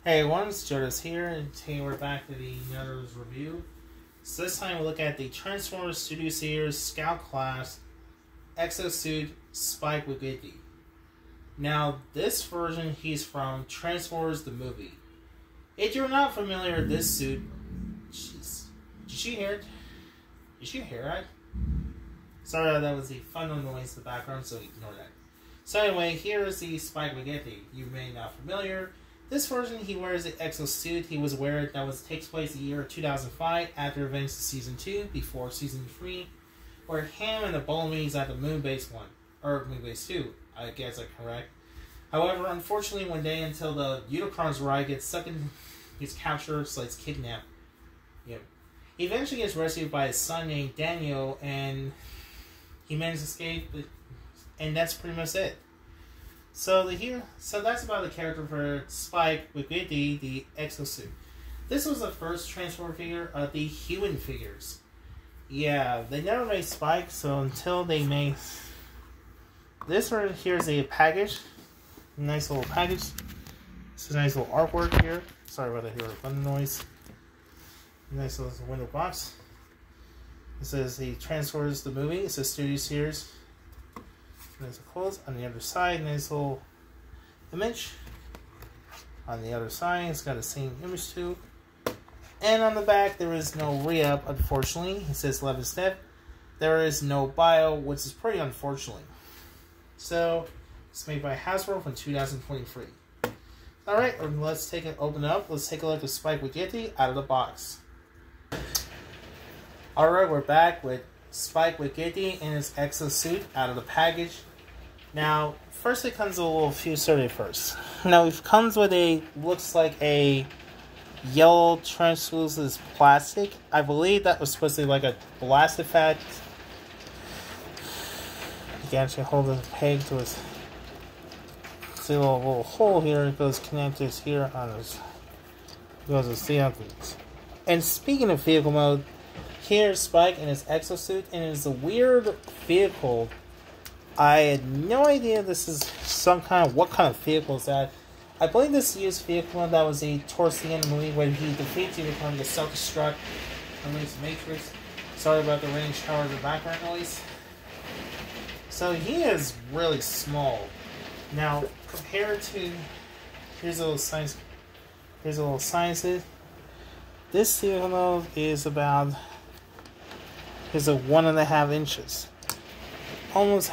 Hey everyone, it's Jodas here, and today we're back to the Nether's review. So this time we look at the Transformers Studio Series Scout Class exo-suit Spike witwicky. Now this version, he's from Transformers the movie. If you're not familiar with this suit, jeez, did you hear it? Did you hear it? Sorry, that was the thunder noise in the background, so ignore that. So anyway, here is the Spike witwicky. You may not be familiar. This version, he wears the exo-suit he was wearing takes place the year 2005 after events of Season 2, before Season 3, where him and the Bumblebees at the Moon Base 1, or Moon Base 2, I guess I'm correct. However, unfortunately, one day until the Unicron's ride gets stuck in, he's captured, so it's kidnapped. Yep. He eventually gets rescued by his son named Daniel, and he manages to escape, and that's pretty much it. So that's about the character for Spike witwicky, the exo-suit. This was the first Transformer figure of the human figures. Yeah, they never made Spike, so until they made this right here is a package. Nice little package. This is a nice little artwork here. Sorry about the thunder noise. Nice little window box. This is the Transformers the movie. It's a Studio Series. Nice close. On the other side, nice little image. On the other side, it's got the same image too. And on the back, there is no re-up, unfortunately. It says 11th step. There is no bio, which is pretty unfortunately. So, it's made by Hasbro from 2023. Alright, let's take it open up. Let's take a look at Spike witwicky out of the box. Alright, we're back with Spike witwicky in his exo-suit out of the package. Now, first it comes with a little fusilier first. Now, it comes with looks like a yellow translucent plastic. I believe that was supposed to be like a blast effect. You can actually hold the peg to his... See a little hole here, it goes connected here on his... It goes to see things. And speaking of vehicle mode, here's Spike in his exo-suit, and it is a weird vehicle. I had no idea this is what kind of vehicle is that. I believe this used vehicle that was towards the end of the movie when he defeats Unicron to self-destruct and leaves the Matrix. Sorry about the rain shower and the background noise. So he is really small. Now, compared to, here's a little science. This vehicle is about. Is a 1.5 inches. Almost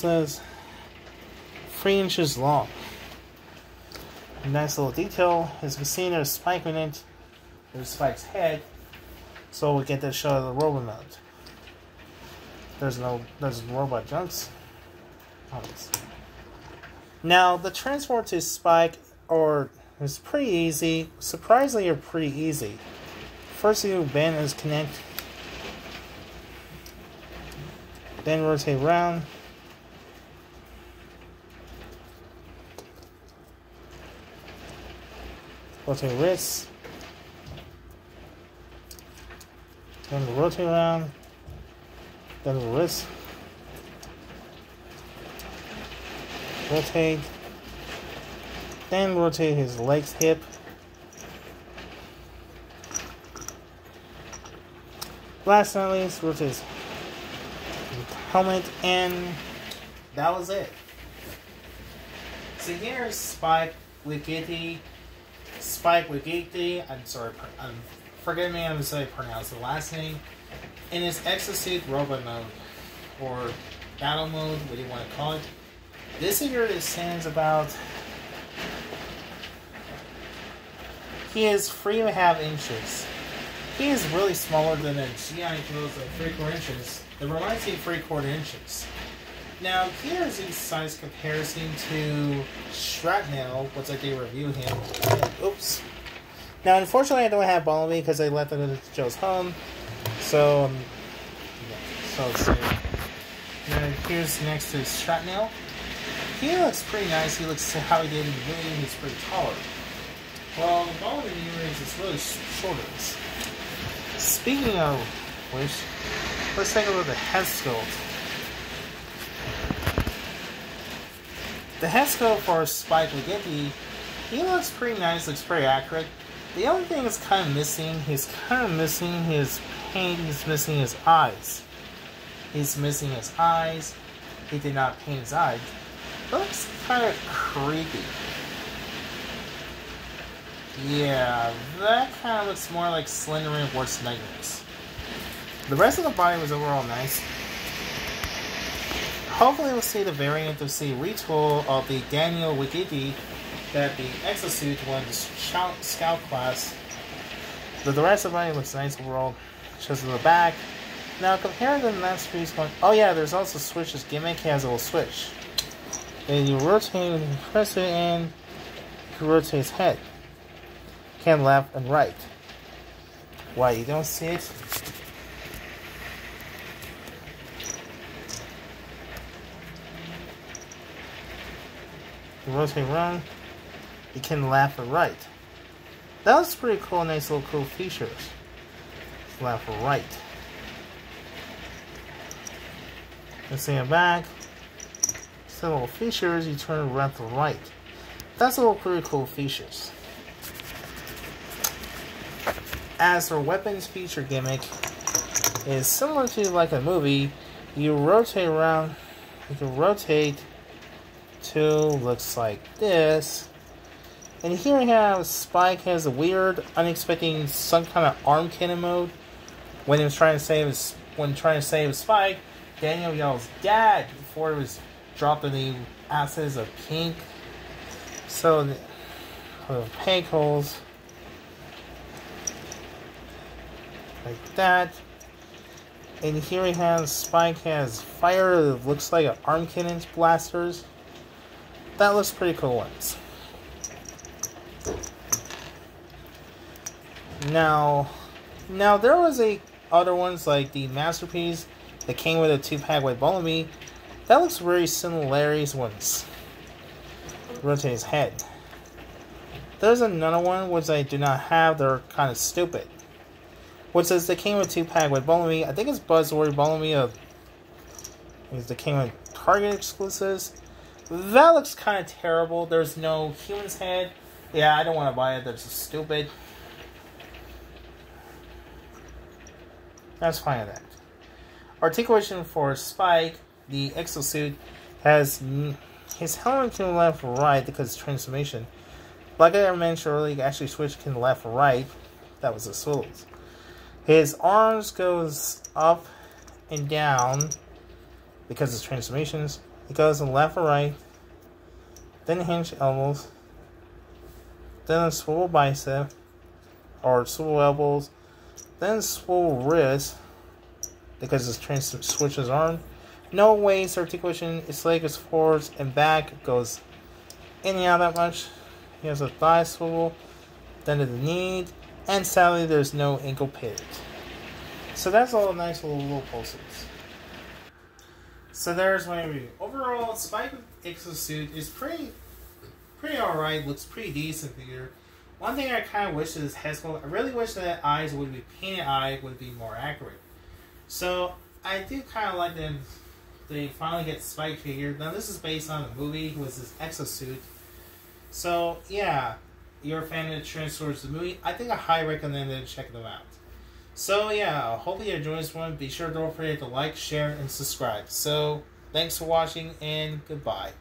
as 3 inches long. Nice little detail. As you can see, there's Spike in it. There's Spike's head. So we get to show the robot mode. There's robot jumps. Now the transfer to Spike is pretty easy. Surprisingly, pretty easy. First you bend and connect, then rotate around, rotate wrists, then rotate around, then the wrist, rotate, then rotate his legs, hip. Last but not least, rotate his helmet, and that was it. So here's Spike witwicky. I'm sorry, forgive me, I'm sorry to pronounce the last name. In his exo-suit robot mode, or battle mode, what do you want to call it. This figure stands about. He is 3.5 inches. He is really smaller than a GI Joe's of 3/4 inches. It reminds me of 3/4 inches. Now, here's a size comparison to Shrapnel, which I did review him. Oops. Now, unfortunately, I don't have Bumblebee because I left it at Joe's home. So, let's see. Now, here's next to Shrapnel. He looks pretty nice. He looks how he did in the movie. He's pretty taller. Well, the Bumblebee is really shorter. Speaking of which, let's take a look at the head sculpt. The head sculpt for Spike witwicky he looks pretty nice, looks pretty accurate. The only thing is kind of missing, he's kind of missing his paint, he's missing his eyes. He's missing his eyes. He did not paint his eyes. Looks kind of creepy. Yeah, that kind of looks more like Slenderman Worst Nightmares. The rest of the body was overall nice. Hopefully we'll see the variant of the retool of the Daniel Witwicky that the exo-suit won the scout class. But the rest of the body looks nice overall. Shows the back. Now compared to the last piece going, oh yeah, there's also Switch's gimmick. He has a little switch. And you rotate, you press it, and you can rotate his head. Can left and right. Why you don't see it? You rotate around. You can left and right. That was pretty cool. Nice little cool features. Left or right. Let's see it back. Some little features. You turn left or right. That's a little pretty cool features. As for weapons feature gimmick, is similar to like a movie. You rotate around. You can rotate to looks like this. And here we have Spike has a weird, unexpected, some kind of arm cannon mode. When he was trying to save Spike, Daniel yells "Dad" before it was dropped in the acids of pink. So the peg holes like that. And here we have Spike has fire that looks like an arm cannon's blasters. That looks pretty cool ones. Now there was other ones like the Masterpiece that came with a 2-pack with Bumblebee. That looks very similar ones. Rotate his head. There's another one which I do not have. They're kind of stupid. Which says they came with 2-pack with Bumblebee. I think it's Buzzword Bumblebee. They came with Target exclusives. That looks kind of terrible. There's no human's head. Yeah, I don't want to buy it. That's just stupid. That's fine with that. Articulation for Spike, the exo-suit, has his helmet can left or right because of transformation. Like I mentioned earlier, actually switch can left or right. That was the swivels. His arms goes up and down because of transformations. It goes in left or right, then hinge elbows, then a swivel bicep, or swivel elbows, then swivel wrist, because it switches arm. No waist articulation, its leg is forwards and back, goes in and out that much. He has a thigh swivel, then to the knee, and sadly there's no ankle pivot. So that's all nice little pulses. So there's my review. Overall, Spike exo-suit is pretty alright, looks pretty decent figure. One thing I kind of wish is head sculpt. I really wish that eyes would be painted eye would be more accurate. So I do kind of like them. They finally get Spike figure. Now this is based on the movie, who was this exo-suit. So yeah, you're a fan of the Transformers the movie. I think I highly recommend it. Check them out. So yeah, hopefully you enjoyed this one. Be sure to don't forget to like, share, and subscribe. So thanks for watching and goodbye.